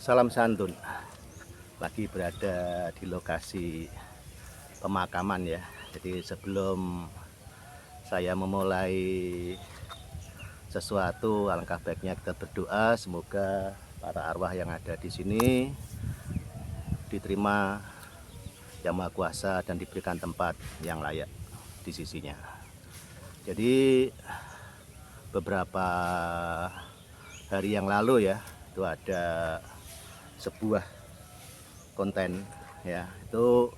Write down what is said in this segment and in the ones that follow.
Salam santun. Lagi berada di lokasi pemakaman ya. Jadi sebelum saya memulai sesuatu, alangkah baiknya kita berdoa semoga para arwah yang ada di sini diterima Yang Maha Kuasa dan diberikan tempat yang layak di sisinya. Jadi beberapa hari yang lalu ya, itu ada sebuah konten ya, itu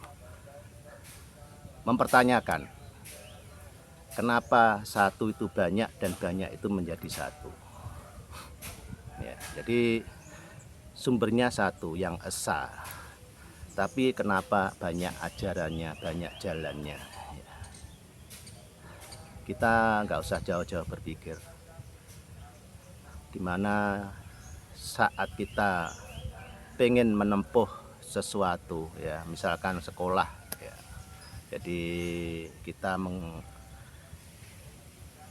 mempertanyakan kenapa satu itu banyak dan banyak itu menjadi satu ya. Jadi sumbernya satu yang esa, tapi kenapa banyak ajarannya, banyak jalannya ya. Kita nggak usah jauh-jauh berpikir, dimana saat kita pengen menempuh sesuatu ya, misalkan sekolah ya, jadi kita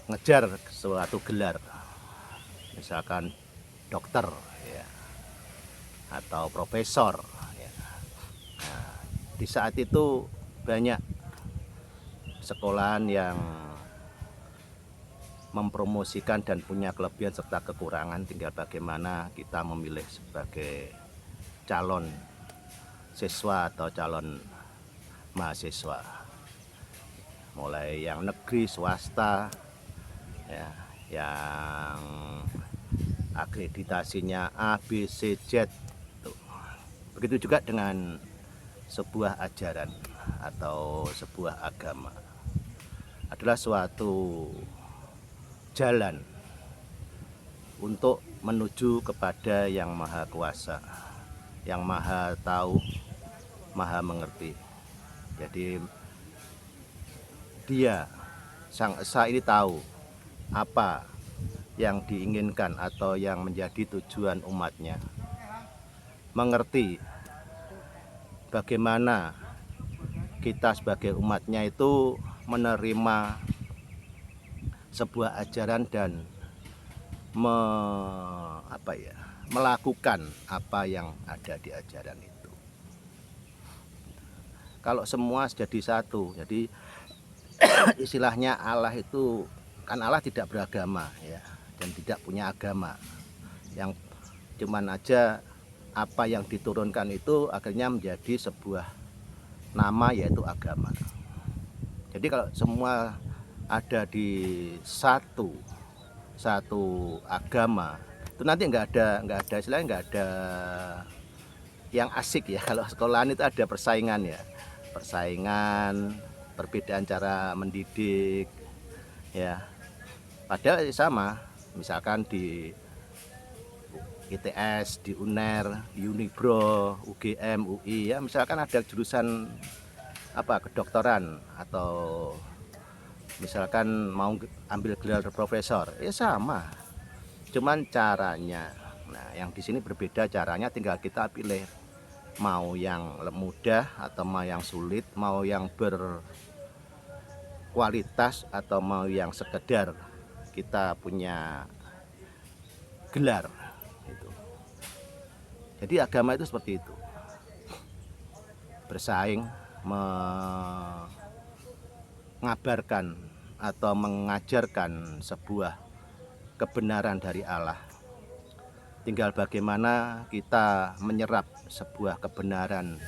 mengejar suatu gelar, misalkan dokter ya, atau profesor ya. Nah, di saat itu banyak sekolahan yang mempromosikan dan punya kelebihan serta kekurangan, tinggal bagaimana kita memilih sebagai calon siswa atau calon mahasiswa, mulai yang negeri, swasta ya, yang akreditasinya A, B, C, Z tuh. Begitu juga dengan sebuah ajaran atau sebuah agama, adalah suatu jalan untuk menuju kepada Yang Maha Kuasa, Yang Maha Tahu, Maha Mengerti. Jadi Dia, Sang Esa ini tahu apa yang diinginkan atau yang menjadi tujuan umatnya, mengerti bagaimana kita sebagai umatnya itu menerima sebuah ajaran dan melakukan apa yang ada di ajaran itu. Kalau semua jadi satu, jadi istilahnya Allah itu kan, Allah tidak beragama ya, dan tidak punya agama, yang cuman aja apa yang diturunkan itu akhirnya menjadi sebuah nama, yaitu agama. Jadi kalau semua ada di satu agama, itu nanti nggak ada istilahnya, nggak ada yang asik ya. Kalau sekolahan itu ada persaingan ya, perbedaan cara mendidik ya, padahal sama, misalkan di ITS, di UNER, di Unibro, UGM, UI ya, misalkan ada jurusan kedokteran, atau misalkan mau ambil gelar profesor, ya sama, cuman caranya. Nah, yang di sini berbeda caranya, tinggal kita pilih mau yang mudah atau mau yang sulit, mau yang berkualitas atau mau yang sekedar kita punya gelar itu. Jadi agama itu seperti itu, bersaing mengabarkan atau mengajarkan sebuah kebenaran dari Allah. Tinggal bagaimana kita menyerap sebuah kebenaran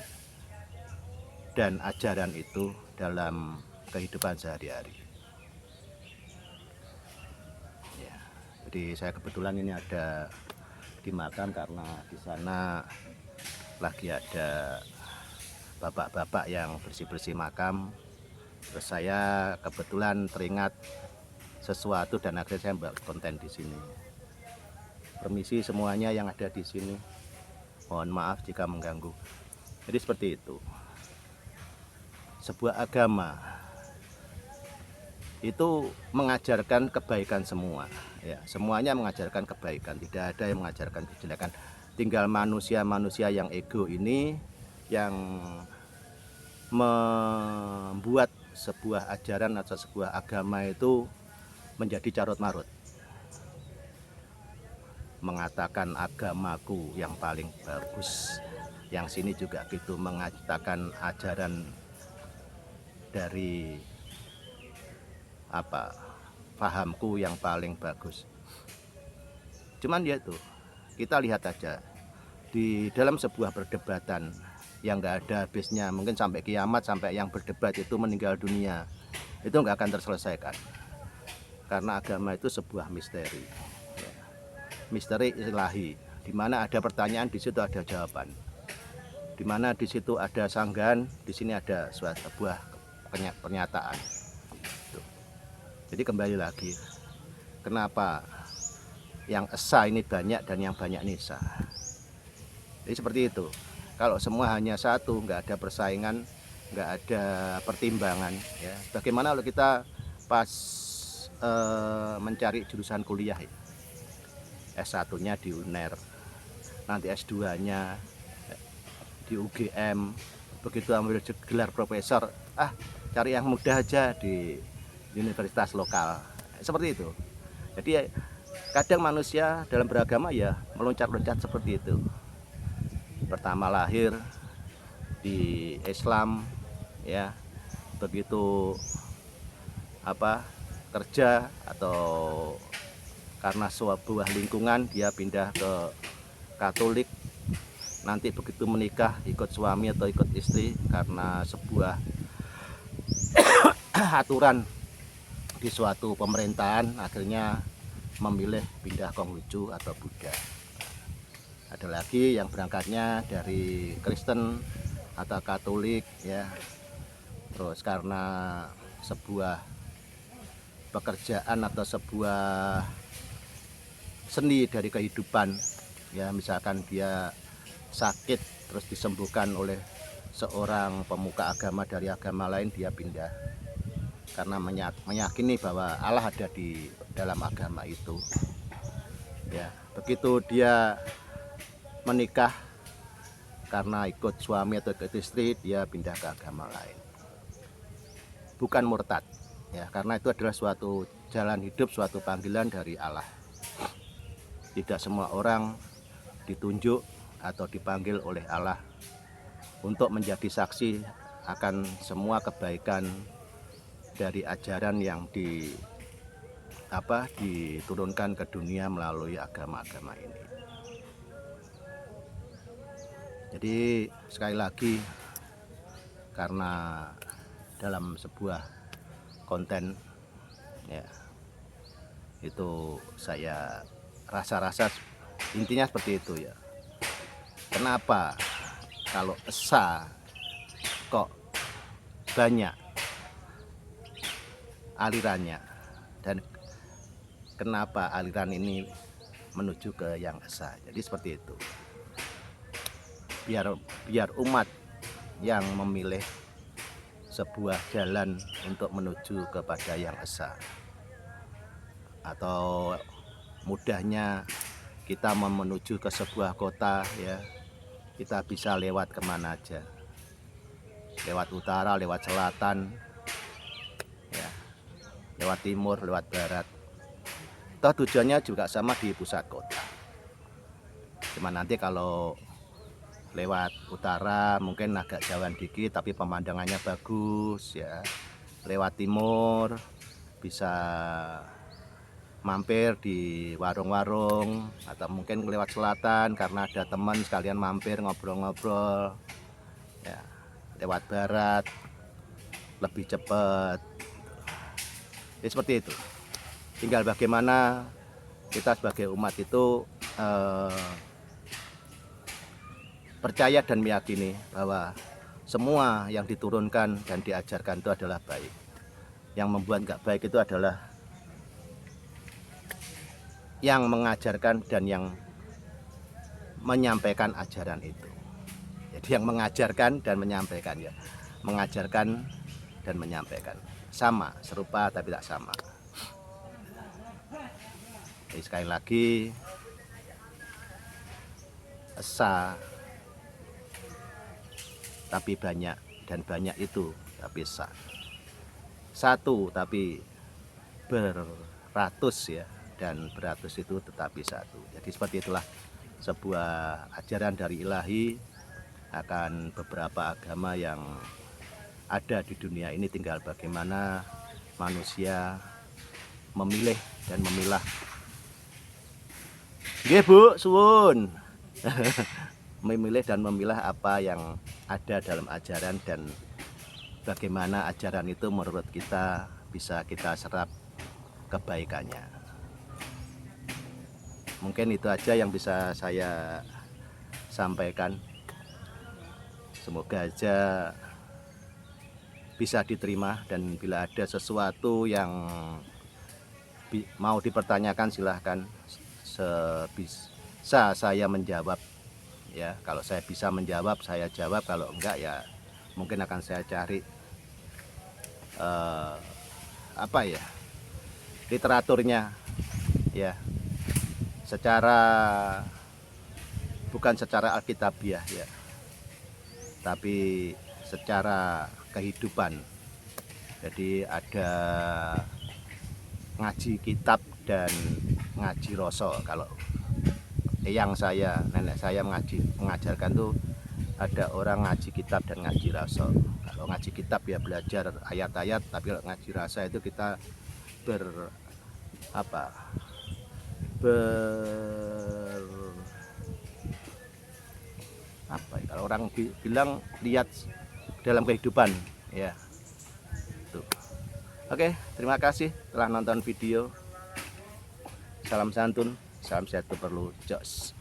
dan ajaran itu dalam kehidupan sehari-hari. Ya, jadi saya kebetulan ini ada di makam karena di sana lagi ada bapak-bapak yang bersih-bersih makam. Terus saya kebetulan teringat sesuatu dan akhirnya saya buat konten di sini. Permisi semuanya yang ada di sini, mohon maaf jika mengganggu. Jadi seperti itu. Sebuah agama itu mengajarkan kebaikan semua ya, semuanya mengajarkan kebaikan, tidak ada yang mengajarkan kejelekan. Tinggal manusia-manusia yang ego ini yang membuat sebuah ajaran atau sebuah agama itu menjadi carut marut, mengatakan agamaku yang paling bagus, yang sini juga gitu mengatakan ajaran dari pahamku yang paling bagus. Cuman ya itu, kita lihat aja di dalam sebuah perdebatan yang nggak ada habisnya, mungkin sampai kiamat, sampai yang berdebat itu meninggal dunia, itu nggak akan terselesaikan, karena agama itu sebuah misteri, misteri ilahi, di mana ada pertanyaan, di situ ada jawaban, di mana di situ ada sanggahan, di sini ada sebuah pernyataan. Jadi kembali lagi, kenapa yang esa ini banyak dan yang banyak ini esa? Jadi seperti itu. Kalau semua hanya satu, nggak ada persaingan, nggak ada pertimbangan, ya. Bagaimana kalau kita pas mencari jurusan kuliah, ya? S1-nya di UNER, nanti S2-nya di UGM, begitu ambil gelar profesor, cari yang mudah aja di universitas lokal, seperti itu. Jadi kadang manusia dalam beragama ya meloncat-loncat seperti itu. Pertama lahir di Islam, ya, begitu kerja atau karena sebuah lingkungan dia pindah ke Katolik, nanti begitu menikah ikut suami atau ikut istri karena sebuah aturan di suatu pemerintahan, akhirnya memilih pindah Konghucu atau Buddha. Ada lagi yang berangkatnya dari Kristen atau Katolik, ya, terus karena sebuah pekerjaan atau sebuah seni dari kehidupan, ya, misalkan dia sakit terus disembuhkan oleh seorang pemuka agama dari agama lain, dia pindah karena meyakini bahwa Allah ada di dalam agama itu, ya. Begitu dia menikah karena ikut suami atau ikut istri, dia pindah ke agama lain, bukan murtad, ya, karena itu adalah suatu jalan hidup, suatu panggilan dari Allah. Tidak semua orang ditunjuk atau dipanggil oleh Allah untuk menjadi saksi akan semua kebaikan dari ajaran yang diturunkan ke dunia melalui agama-agama ini. Jadi sekali lagi, karena dalam sebuah konten, ya, itu saya rasa intinya seperti itu, ya. Kenapa kalau esa kok banyak alirannya, dan kenapa aliran ini menuju ke yang esa? Jadi seperti itu. Biar umat yang memilih sebuah jalan untuk menuju kepada yang esa, atau mudahnya kita menuju ke sebuah kota, ya, kita bisa lewat kemana aja, lewat utara, lewat selatan, ya, lewat timur, lewat barat. Toh tujuannya juga sama di pusat kota. Cuma nanti kalau lewat utara mungkin agak jauhan dikit tapi pemandangannya bagus, ya. Lewat timur bisa mampir di warung-warung, atau mungkin lewat selatan karena ada teman sekalian mampir ngobrol-ngobrol, ya. Lewat barat lebih cepat, ya, seperti itu. Tinggal bagaimana kita sebagai umat itu percaya dan meyakini bahwa semua yang diturunkan dan diajarkan itu adalah baik. Yang membuat nggak baik itu adalah yang mengajarkan dan yang menyampaikan ajaran itu. Jadi yang mengajarkan dan menyampaikan, ya, mengajarkan dan menyampaikan sama, serupa tapi tak sama. Jadi sekali lagi, esa tapi banyak, dan banyak itu tapi esa. Satu tapi beratus, ya, dan beratus itu tetapi satu. Jadi seperti itulah sebuah ajaran dari Ilahi akan beberapa agama yang ada di dunia ini, tinggal bagaimana manusia memilih dan memilah. Nggih Bu, suwun. Memilih dan memilah apa yang ada dalam ajaran dan bagaimana ajaran itu menurut kita bisa kita serap kebaikannya. Mungkin itu aja yang bisa saya sampaikan. Semoga aja bisa diterima, dan bila ada sesuatu yang mau dipertanyakan silahkan, sebisa saya menjawab ya. Kalau saya bisa menjawab saya jawab, kalau enggak ya mungkin akan saya cari apa ya, literaturnya ya, secara bukan secara alkitabiah ya, tapi secara kehidupan. Jadi ada ngaji kitab dan ngaji rasa. Kalau nenek saya mengajarkan tuh ada orang ngaji kitab dan ngaji rasa. Kalau ngaji kitab ya belajar ayat-ayat, tapi kalau ngaji rasa itu kita kalau orang bilang lihat dalam kehidupan ya. Tuh. Oke, terima kasih telah nonton video. Salam santun, salam sehat perlu jos.